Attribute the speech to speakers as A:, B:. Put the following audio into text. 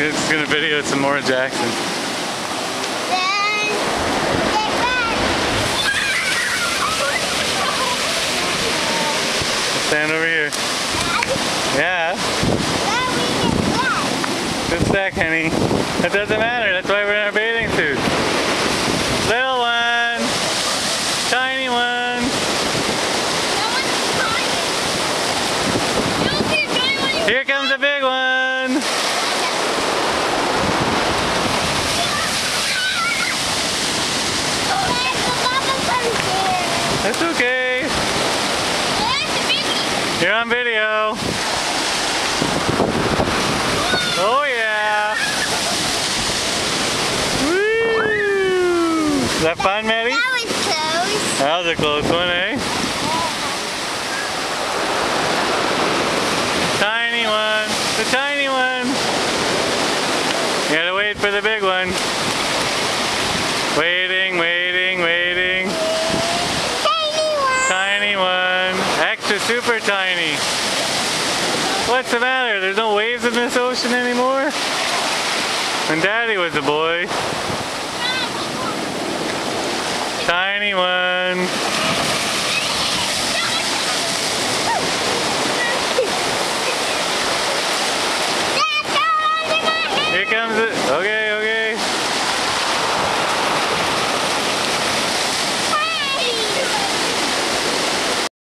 A: just gonna video some more Jackson.
B: Then get back.
A: Stand over here. Yeah.
B: Then we get back.
A: Good stack, honey. That doesn't matter. That's why we're in our bathing suits. Little one. Tiny one.
B: That one's tiny. You don't see a giant one.
A: Here comes the big one. That's okay. You're on video. Oh yeah. Woo! Is that fun, Maddie?
B: That was close.
A: That was a close one, eh? Tiny one. The tiny one. You gotta wait for the big one. Waiting, waiting, waiting.
B: Tiny one.
A: Tiny one. Extra super tiny. What's the matter? There's no waves in this ocean anymore? When Daddy was a boy. Tiny one.